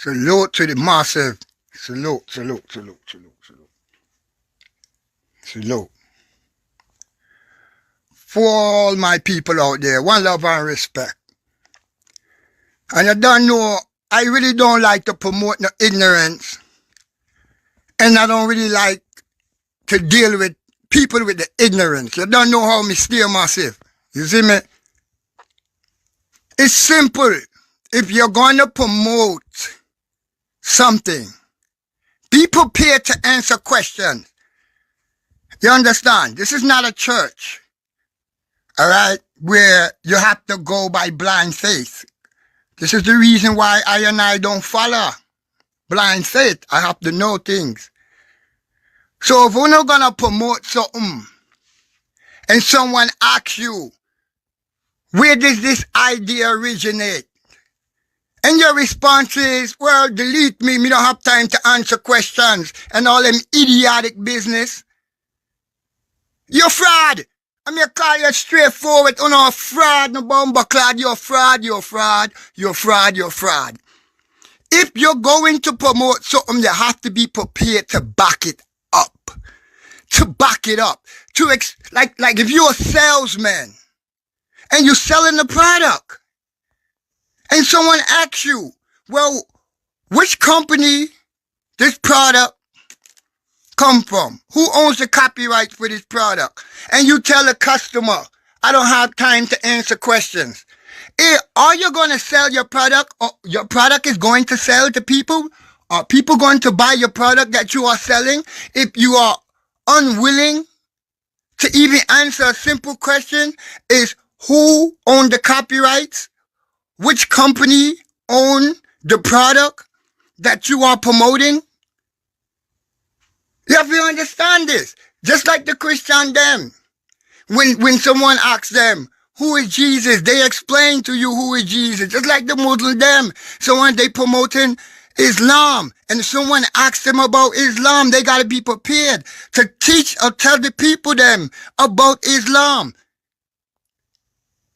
Salute to the massive. Salute, salute, salute, salute, salute. Salute. For all my people out there, one love and respect. And you don't know, I really don't like to promote no ignorance. And I don't really like to deal with people with the ignorance. You don't know how me steer myself. You see me? It's simple. If you're going to promote something, be prepared to answer questions. You understand? This is not a church, all right, where you have to go by blind faith. This is the reason why I don't follow blind faith. I have to know things. So if we're not going to promote something and someone asks you, where does this idea originate? And your response is, well, delete me. Me don't have time to answer questions and all them idiotic business. You're fraud. I'm going to call you straightforward. Oh no, fraud, no bomber clad. You're fraud, you're fraud, you're fraud, you're fraud. If you're going to promote something, you have to be prepared to back it up. To back it up. Like if you're a salesman and you're selling the product, and someone asks you, well, which company this product come from? Who owns the copyright for this product? And you tell the customer, I don't have time to answer questions. Are you going to sell your product? Or your product is going to sell to people? Are people going to buy your product that you are selling? If you are unwilling to even answer a simple question, is who owns the copyrights? Which company own the product that you are promoting? You have to understand this. Just like the Christian them. When someone asks them, who is Jesus? They explain to you who is Jesus. Just like the Muslim them. So when they promoting Islam and someone asks them about Islam, they got to be prepared to teach or tell the people them about Islam.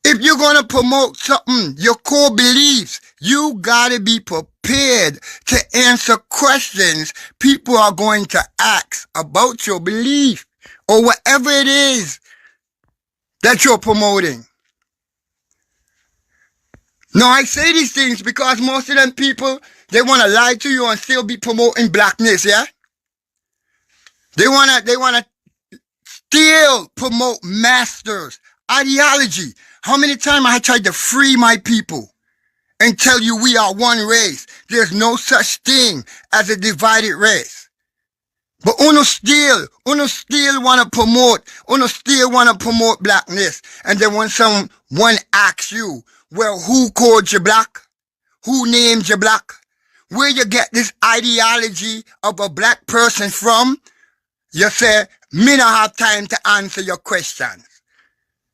If you're going to promote something, your core beliefs, you got to be prepared to answer questions people are going to ask about your belief or whatever it is that you're promoting. Now, I say these things because most of them people, they want to lie to you and still be promoting blackness, yeah? They want to still promote masters, ideology. How many times I tried to free my people and tell you we are one race? There's no such thing as a divided race. But uno still want to promote blackness. And then when someone asks you, well, who called you black? Who named you black? Where you get this ideology of a black person from? You say, me don't have time to answer your questions.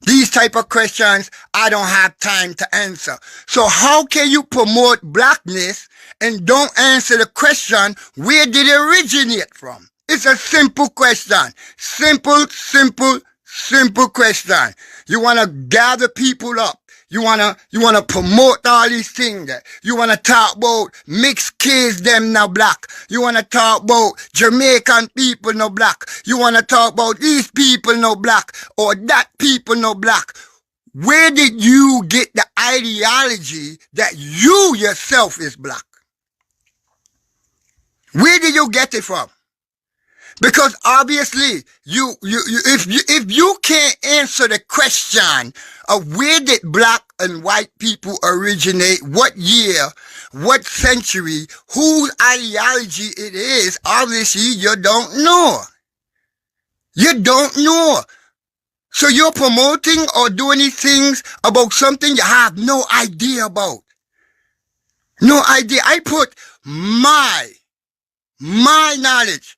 These type of questions, I don't have time to answer. So how can you promote blackness and don't answer the question, where did it originate from? It's a simple question. Simple question. You want to gather people up. You want to promote all these things. You want to talk about mixed kids, them now black. You want to talk about Jamaican people no black. You want to talk about these people no black or that people no black. Where did you get the ideology that you yourself is black? Where did you get it from? Because obviously, if you can't answer the question of where did black and white people originate, what year, what century, whose ideology it is, obviously you don't know. You don't know. So you're promoting or doing these things about something you have no idea about. No idea. I put my knowledge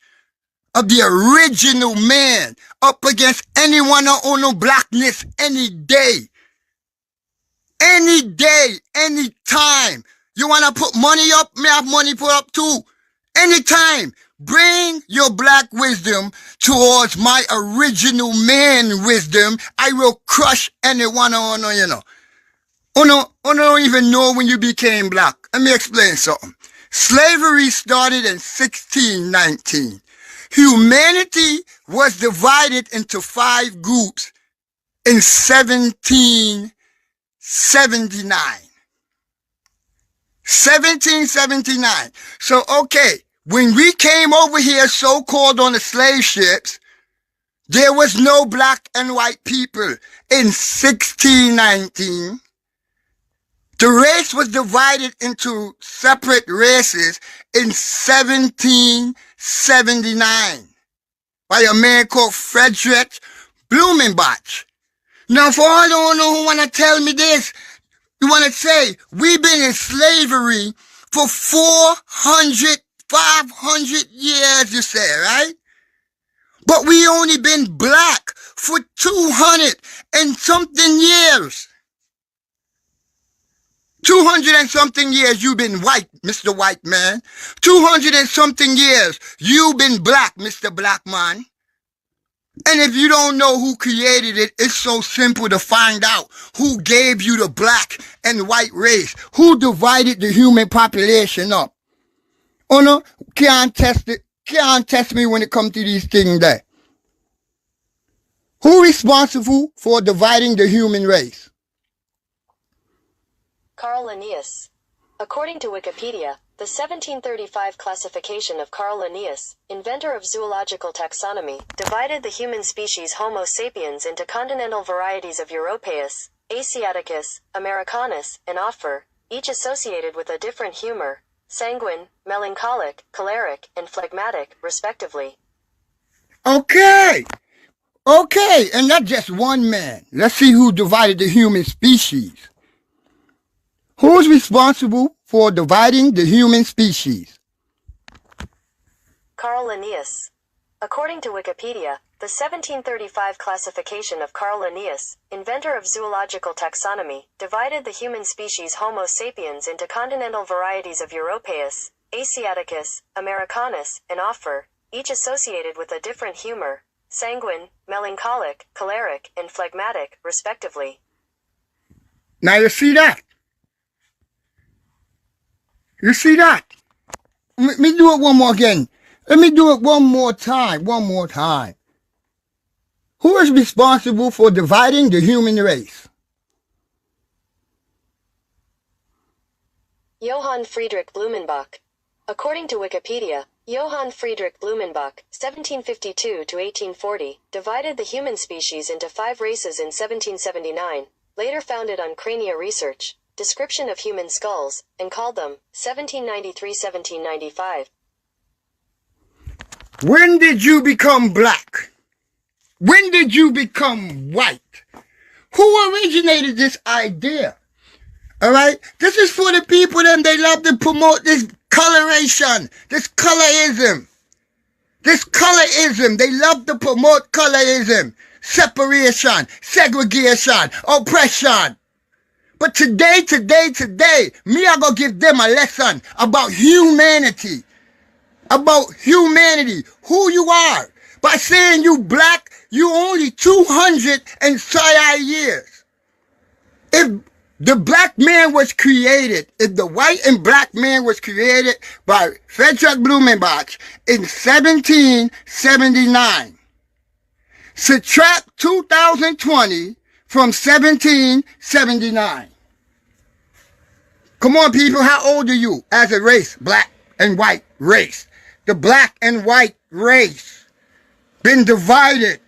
of the original man up against anyone on no blackness any day. Any day, any time. You want to put money up? May I have money put up too. Anytime. Bring your black wisdom towards my original man wisdom. I will crush anyone on, you know. Oh no, don't even know when you became black. Let me explain something. Slavery started in 1619. Humanity was divided into 5 groups in 1779. 1779. So, okay, when we came over here so-called on the slave ships, there was no black and white people in 1619. The race was divided into separate races in 1779 by a man called Friedrich Blumenbach. Now, for all don't know who want to tell me this, you want to say, we've been in slavery for 400, 500 years, you say, right? But we only been black for 200 and something years. 200 and something years you've been white, Mr. White Man. 200 and something years you've been black, Mr. Black Man. And if you don't know who created it, it's so simple to find out who gave you the black and white race, who divided the human population up. Oh no, can't test me when it comes to these things there. Who responsible for dividing the human race? Carl Linnaeus. According to Wikipedia, the 1735 classification of Carl Linnaeus, inventor of zoological taxonomy, divided the human species Homo sapiens into continental varieties of Europaeus, Asiaticus, Americanus, and Offer, each associated with a different humor, sanguine, melancholic, choleric, and phlegmatic, respectively. Okay, and that's just one man. Let's see who divided the human species. Who's responsible for dividing the human species? Carl Linnaeus. According to Wikipedia, the 1735 classification of Carl Linnaeus, inventor of zoological taxonomy, divided the human species Homo sapiens into continental varieties of Europaeus, Asiaticus, Americanus, and Offer, each associated with a different humor, sanguine, melancholic, choleric, and phlegmatic, respectively. Now you see that? You see that? Let me do it one more again. Let me do it one more time. Who is responsible for dividing the human race? Johann Friedrich Blumenbach. According to Wikipedia, Johann Friedrich Blumenbach, 1752 to 1840, divided the human species into 5 races in 1779, later founded on crania research, description of human skulls, and called them 1793-1795. When did you become black? When did you become white? Who originated this idea? All right? This is for the people them they love to promote this coloration, this colorism. This colorism. They love to promote colorism, separation, segregation, oppression. But today, me I gonna give them a lesson about humanity. About humanity, who you are. By saying you black, you only 200 and some years. If the black man was created, if the white and black man was created by Friedrich Blumenbach in 1779, subtract 2020 from 1779. Come on, people, how old are you as a race, black and white race? The black and white race been divided.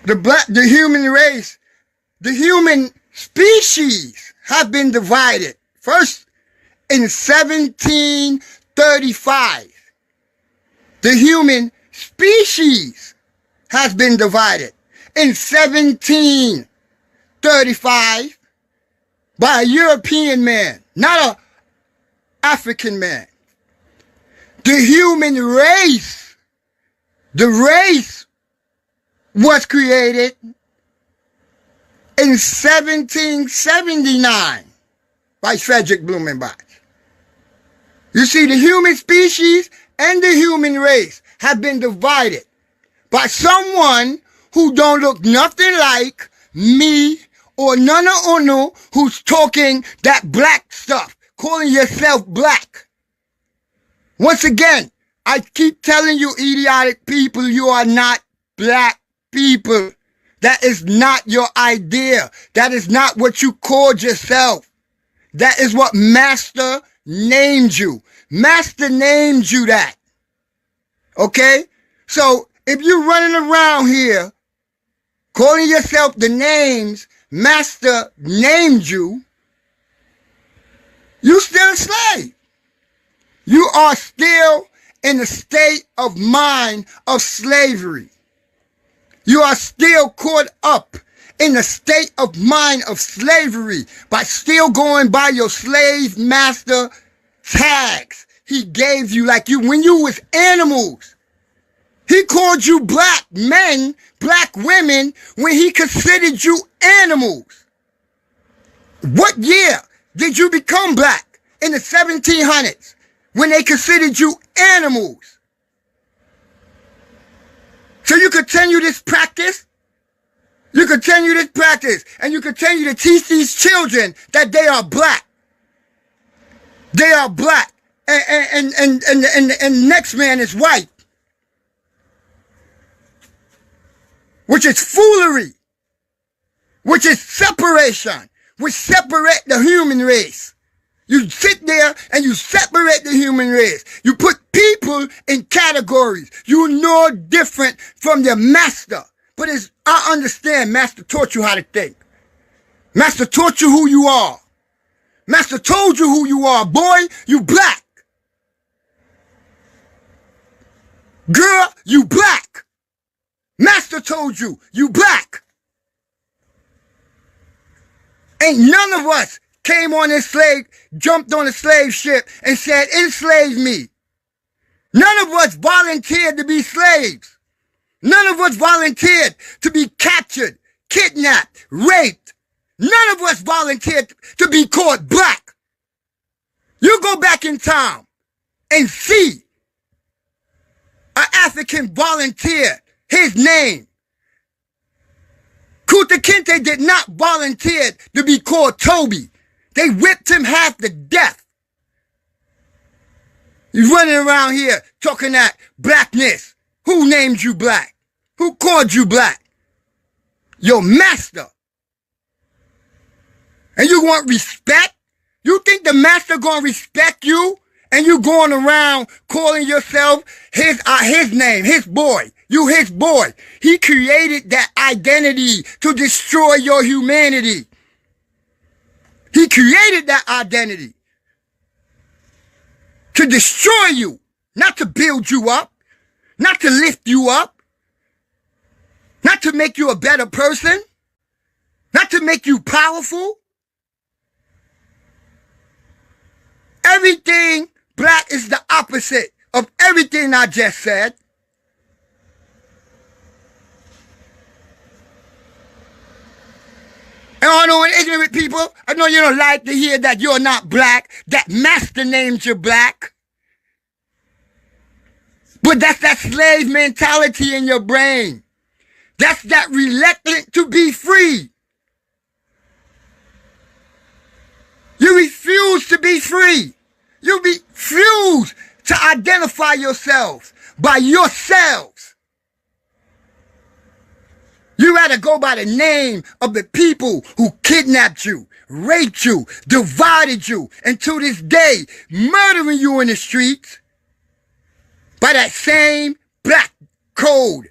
The human race, the human species have been divided. First, in 1735, the human species has been divided. In 1735, by a European man, not an African man. The human race, the race was created in 1779 by Friedrich Blumenbach. You see, the human species and the human race have been divided by someone who don't look nothing like me or Nana Ono, who's talking that black stuff, calling yourself black. Once again, I keep telling you, idiotic people, you are not black people. That is not your idea. That is not what you called yourself. That is what Master named you. Master named you that. Okay? So, if you're running around here calling yourself the names Master named you, you still a slave. You are still in a state of mind of slavery. You are still caught up in the state of mind of slavery by still going by your slave master tags he gave you, like you when you was animals. He called you black men, black women, when he considered you animals. What year did you become black? In the 1700s, when they considered you animals. So you continue this practice? You continue this practice, and you continue to teach these children that they are black. They are black. And the next man is white. Which is foolery. Which is separation. Which separate the human race. You sit there and you separate the human race. You put people in categories. You know different from their master. But I understand Master taught you how to think. Master taught you who you are. Master told you who you are. Boy, you black. Girl, you black. Master told you, you black. Ain't none of us came on this jumped on a slave ship and said, enslave me. None of us volunteered to be slaves. None of us volunteered to be captured, kidnapped, raped. None of us volunteered to be called black. You go back in time and see an African volunteer, his name. Kunta Kinte did not volunteer to be called Toby. They whipped him half to death. You're running around here talking that blackness. Who named you black? Who called you black? Your master. And you want respect? You think the master gonna respect you? And you going around calling yourself his name, his boy. You his boy. He created that identity to destroy your humanity. He created that identity to destroy you, not to build you up, not to lift you up, not to make you a better person, not to make you powerful. Everything black is the opposite of everything I just said. And I know ignorant people, I know you don't like to hear that you're not black, that master named you black. But that's that slave mentality in your brain. That's that reluctant to be free. You refuse to be free. You refuse to identify yourselves by yourselves. You rather go by the name of the people who kidnapped you, raped you, divided you, and to this day, murdering you in the streets by that same black code.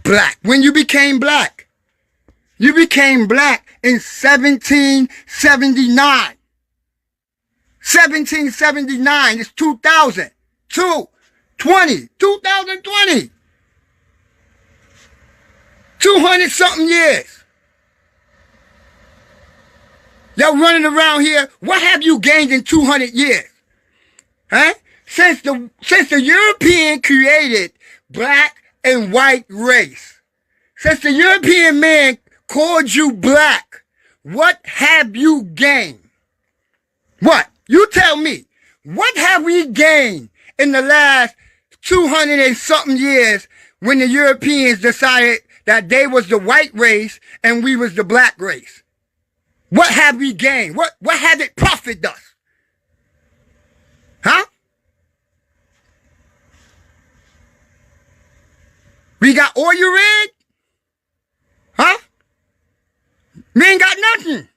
Black. When you became black, you became black in 1779. 1779 is 2000. 2020. 200 something years. Y'all running around here. What have you gained in 200 years? Huh? Since the European created black and white race. Since the European man called you black, what have you gained? What? You tell me. What have we gained in the last 200 and something years when the Europeans decided that they was the white race and we was the black race? What have we gained? What has it profited us? Huh? We got oil rig? Huh? We ain't got nothing.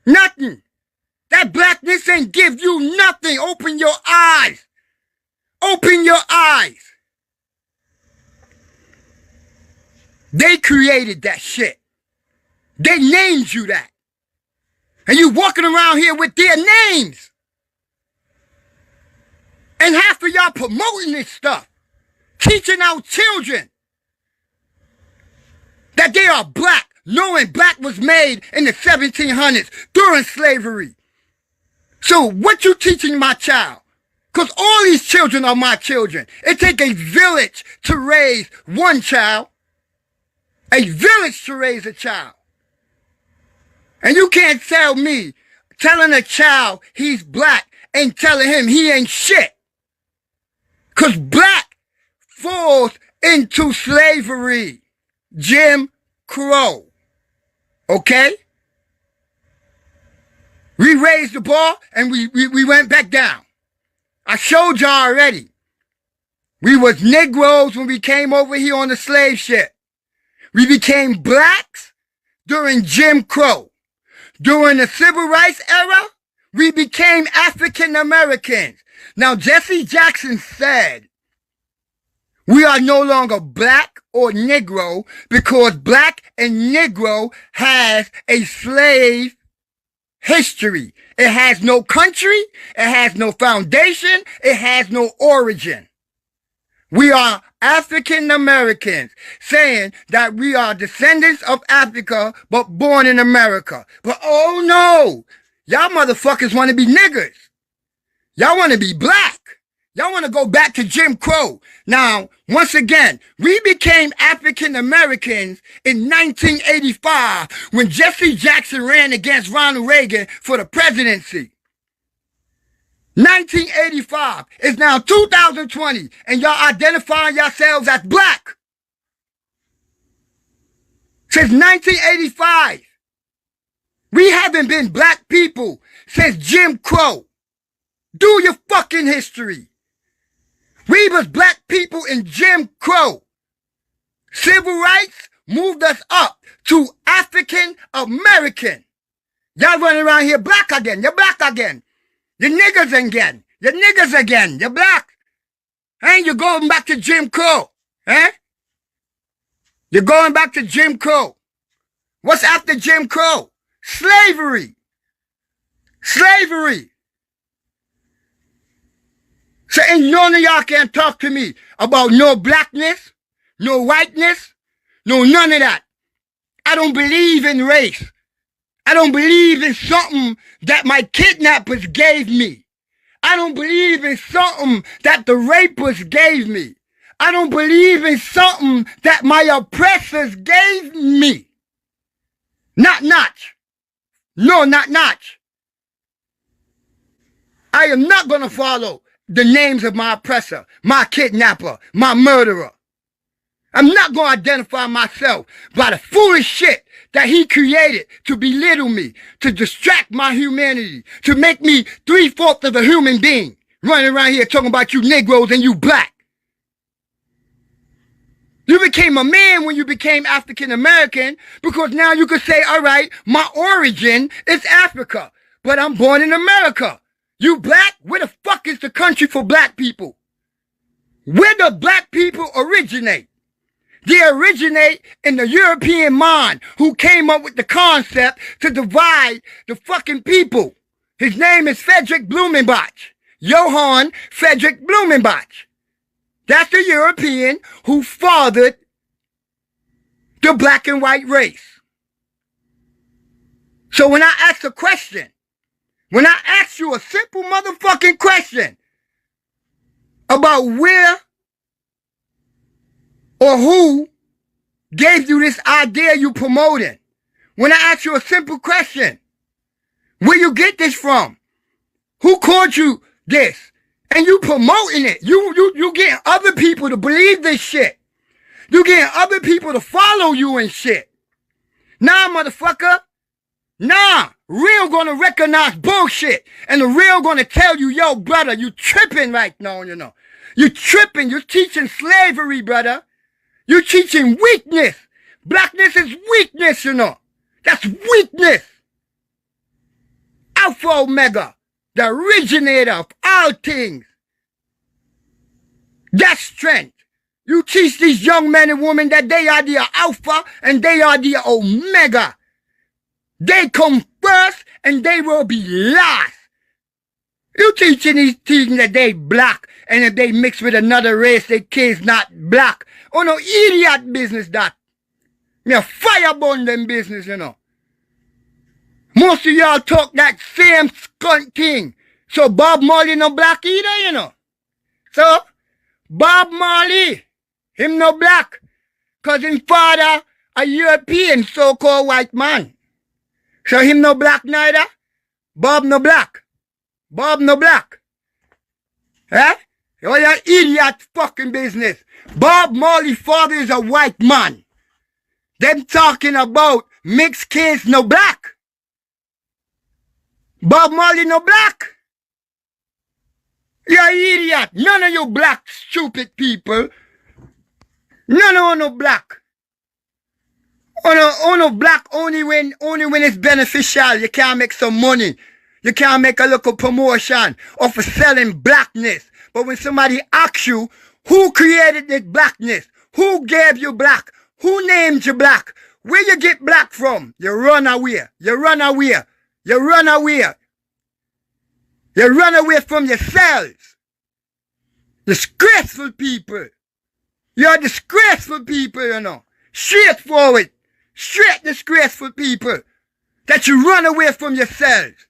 Nothing. That blackness ain't give you nothing. Open your eyes. Open your eyes. They created that shit. They named you that. And you walking around here with their names. And half of y'all promoting this stuff. Teaching our children that they are black, knowing black was made in the 1700s during slavery. So what you teaching my child? Because all these children are my children. It takes a village to raise one child. A village to raise a child. And you can't tell me, telling a child he's black and telling him he ain't shit. Because black falls into slavery. Jim Crow. Okay? We raised the bar and we went back down. I showed y'all already. We was Negroes when we came over here on the slave ship. We became blacks during Jim Crow. During the Civil Rights era, we became African Americans. Now, Jesse Jackson said, we are no longer black or Negro because black and Negro has a slave history. It has no country. It has no foundation. It has no origin. We are African Americans, saying that we are descendants of Africa, but born in America. But oh no, y'all motherfuckers want to be niggers. Y'all want to be black. Y'all want to go back to Jim Crow. Now, once again, we became African Americans in 1985 when Jesse Jackson ran against Ronald Reagan for the presidency. 1985 is now 2020, and y'all identifying yourselves as black. Since 1985, we haven't been black people since Jim Crow. Do your fucking history. We was black people in Jim Crow. Civil rights moved us up to African American. Y'all running around here black again. You're black again. You're niggers again. You're niggers again. You're black. And you're going back to Jim Crow. Eh? You're going back to Jim Crow. What's after Jim Crow? Slavery. Slavery. So ain't none of y'all can talk to me about no blackness, no whiteness, no none of that. I don't believe in race. I don't believe in something that my kidnappers gave me. I don't believe in something that the rapists gave me. I don't believe in something that my oppressors gave me. Not Notch. No, not Notch. I am not going to follow the names of my oppressor, my kidnapper, my murderer. I'm not going to identify myself by the foolish shit that he created to belittle me, to distract my humanity, to make me 3/4 of a human being, running around here talking about you Negroes and you black. You became a man when you became African American because now you could say, all right, my origin is Africa, but I'm born in America. You black? Where the fuck is the country for black people? Where do black people originate? They originate in the European mind who came up with the concept to divide the fucking people. His name is Friedrich Blumenbach. Johann Friedrich Blumenbach. That's the European who fathered the black and white race. So when I ask a question, when I ask you a simple motherfucking question about where or who gave you this idea you promoting, when I ask you a simple question, where you get this from? Who called you this? And you promoting it. You getting other people to believe this shit. You getting other people to follow you and shit. Nah, motherfucker. Nah, real gonna recognize bullshit. And the real gonna tell you, yo, brother, you tripping right now, you know. You tripping. You're teaching slavery, brother. You're teaching weakness. Blackness is weakness, you know. That's weakness. Alpha Omega, the originator of all things. That's strength. You teach these young men and women that they are the Alpha and they are the Omega. They come first and they will be last. You teaching these things that they black and if they mix with another race, their kids not black. Oh no, idiot business that. Me a firebomb them business, you know. Most of y'all talk that same skunt thing. So Bob Marley no black either, you know. So, Bob Marley, him no black. Cause his father a European so-called white man. So him no black neither. Bob no black. Bob no black. Eh? Oh, you idiot fucking business. Bob Marley's father is a white man. Them talking about mixed kids no black. Bob Marley no black. You're an idiot. None of you black stupid people. None of you no black. No black only when it's beneficial. You can't make some money. You can't make a little promotion of selling blackness. But when somebody asks you, who created this blackness? Who gave you black? Who named you black? Where you get black from? You run away. You run away. You run away. You run away from yourselves. Disgraceful people. You're disgraceful people, you know. Straightforward. Straight disgraceful people. That you run away from yourselves.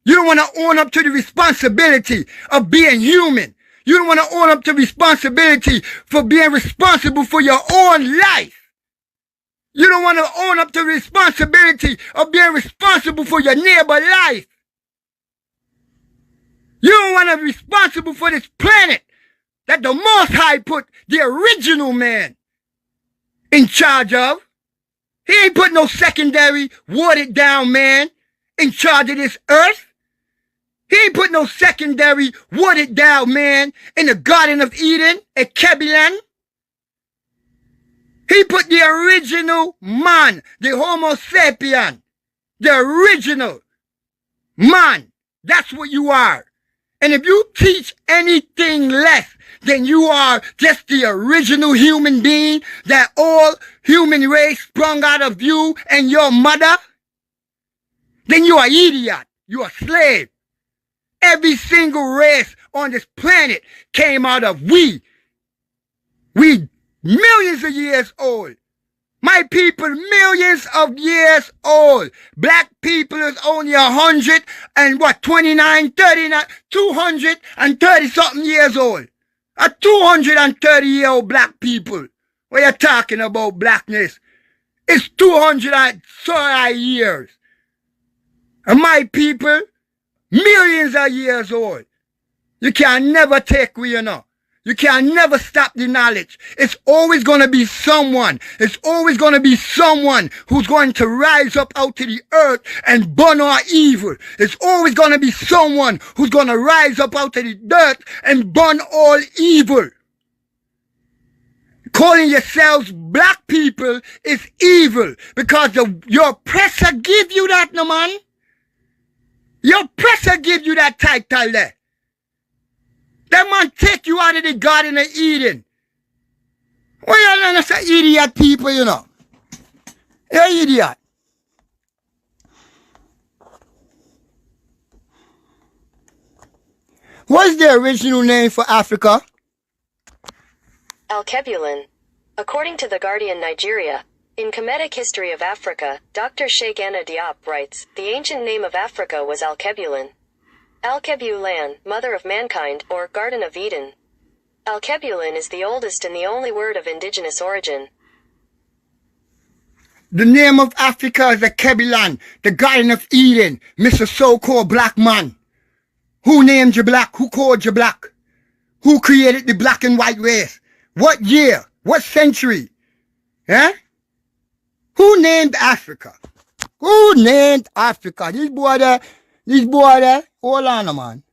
You don't want to own up to the responsibility of being human. You don't want to own up to responsibility for being responsible for your own life. You don't want to own up to responsibility of being responsible for your neighbor's life. You don't want to be responsible for this planet that the Most High put the original man in charge of. He ain't put no secondary, watered down man in charge of this earth. He ain't put no secondary, watered down man in the Garden of Eden at Kebilan. He put the original man, the Homo sapien, the original man. That's what you are. And if you teach anything less than you are just the original human being that all human race sprung out of you and your mother, then you are idiot. You are slave. Every single race on this planet came out of we. We millions of years old. My people, millions of years old. Black people is only 100 and what, 29, 39, 230 something years old. A 230-year-old black people. What you talking about blackness? It's 230 years. And my people, millions of years old. You can never take away, you know. You can never stop the knowledge. It's always going to be someone. It's always going to be someone who's going to rise up out to the earth and burn our evil. It's always going to be someone who's going to rise up out of the dirt and burn all evil. Calling yourselves black people is evil because your oppressor give you that, no man. Your oppressor give you that title there. That man take you out of the Garden of Eden. Well, you're not an idiot people, you know. You're an idiot. What's the original name for Africa? Alkebulan. According to The Guardian Nigeria, in Kemetic History of Africa, Dr. Sheikh Anna Diop writes, the ancient name of Africa was Alkebulan. Alkebulan, Mother of Mankind, or Garden of Eden. Alkebulan is the oldest and the only word of indigenous origin. The name of Africa is Kebilan, the Garden of Eden, Mr. So-called black man. Who named you black? Who called you black? Who created the black and white race? What year? What century? Eh? Who named Africa? Who named Africa? These boy there, hold on, man.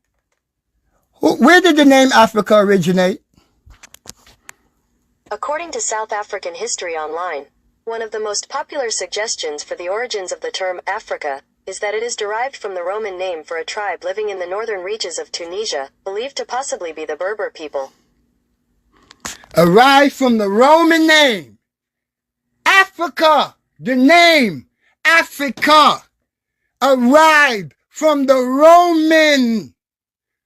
Where did the name Africa originate? According to South African History Online, one of the most popular suggestions for the origins of the term Africa is that it is derived from the Roman name for a tribe living in the northern reaches of Tunisia, believed to possibly be the Berber people. Arrived from the Roman name. Africa, the name Africa, arrived from the Roman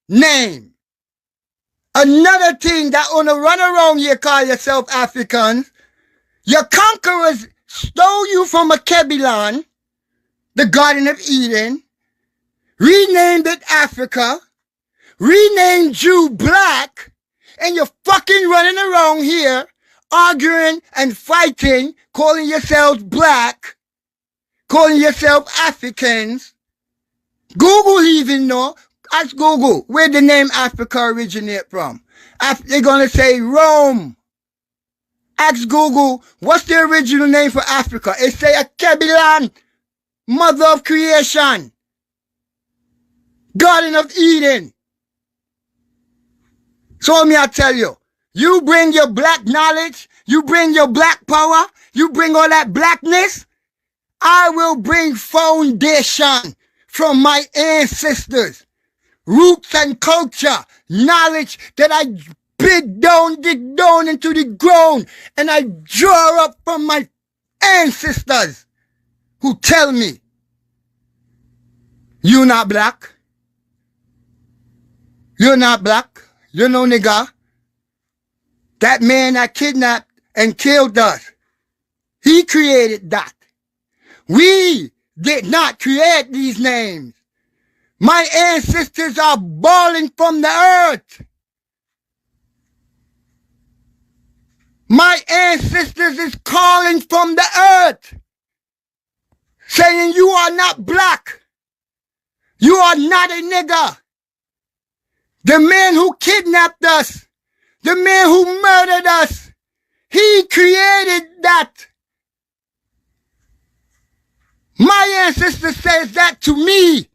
name. Another thing that wanna run around here call yourself Africans, your conquerors stole you from a Kebilan, the Garden of Eden, renamed it Africa, renamed you black, and you're fucking running around here arguing and fighting, calling yourselves black, calling yourself Africans. Google even know. Ask Google where the name Africa originate from. They're gonna say Rome. Ask Google what's the original name for Africa. It say a Kebilan, mother of creation, Garden of Eden. So me I tell you, you bring your black knowledge, you bring your black power, you bring all that blackness, I will bring foundation from my ancestors. Roots and culture, knowledge that I dig down into the ground, and I draw up from my ancestors who tell me, you not black, you're not black, you're no nigga. That man that kidnapped and killed us, he created that. We did not create these names. My ancestors are balling from the earth. My ancestors is calling from the earth, saying you are not black. You are not a nigger. The man who kidnapped us, the man who murdered us, he created that. My ancestor says that to me.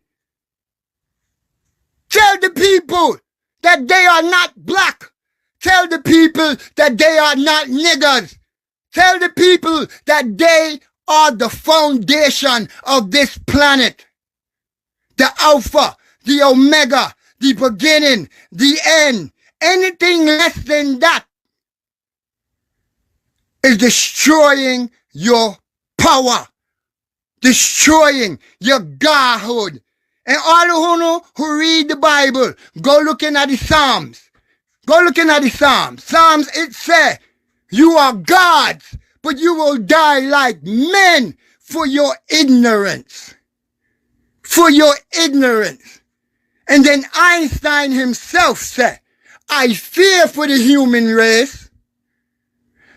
Tell the people that they are not black. Tell the people that they are not niggers. Tell the people that they are the foundation of this planet. The Alpha, the Omega, the beginning, the end. Anything less than that is destroying your power, destroying your godhood. And all who read the Bible, go looking at the Psalms. Go looking at the Psalms. Psalms, it says, you are gods, but you will die like men for your ignorance. For your ignorance. And then Einstein himself said, I fear for the human race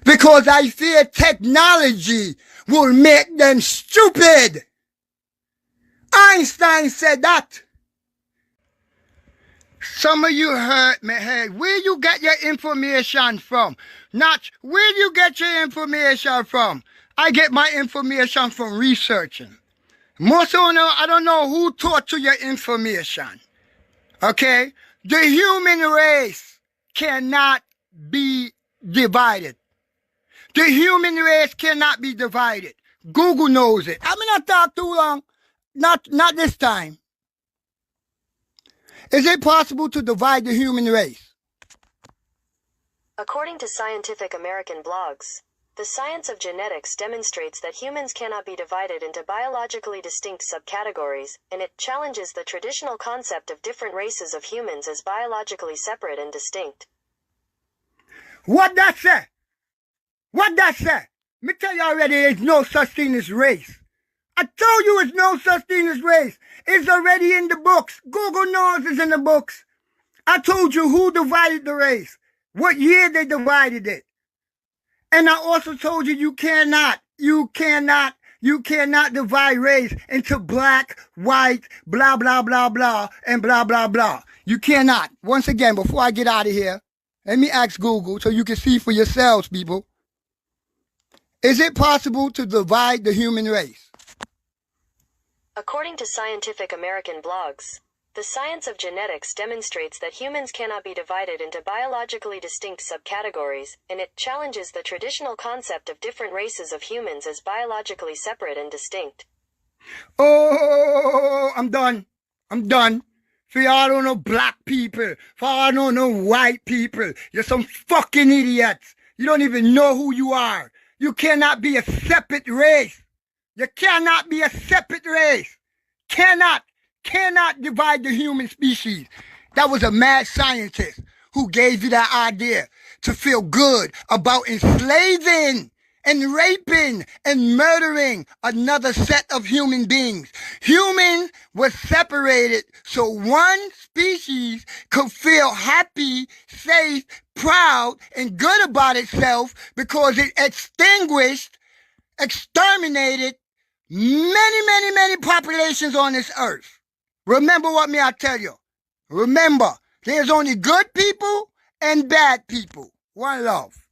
because I fear technology will make them stupid. Einstein said that. Some of you hurt my head. Where you get your information from? Not where you get your information from. I get my information from researching. Most of you know, I don't know who taught you your information. Okay? The human race cannot be divided. The human race cannot be divided. Google knows it. I'm not talk too long. Not this time. Is it possible to divide the human race? According to Scientific American blogs, the science of genetics demonstrates that humans cannot be divided into biologically distinct subcategories, and it challenges the traditional concept of different races of humans as biologically separate and distinct. What that say? What that say? Me tell you already, there's no such thing as race. I told you it's no such thing as race. It's already in the books. Google knows it's in the books. I told you who divided the race, what year they divided it. And I also told you you cannot divide race into black, white, blah, blah, blah, blah, and blah, blah, blah. You cannot. Once again, before I get out of here, let me ask Google so you can see for yourselves, people. Is it possible to divide the human race? According to Scientific American blogs, the science of genetics demonstrates that humans cannot be divided into biologically distinct subcategories, and it challenges the traditional concept of different races of humans as biologically separate and distinct. Oh, I'm done. I'm done. For y'all don't know black people. For y'all don't know white people. You're some fucking idiots. You don't even know who you are. You cannot be a separate race. You cannot be a separate race. Cannot divide the human species. That was a mad scientist who gave you that idea to feel good about enslaving and raping and murdering another set of human beings. Humans were separated so one species could feel happy, safe, proud, and good about itself because it exterminated many populations on this earth. Remember what me I tell you. Remember, there's only good people and bad people. One love.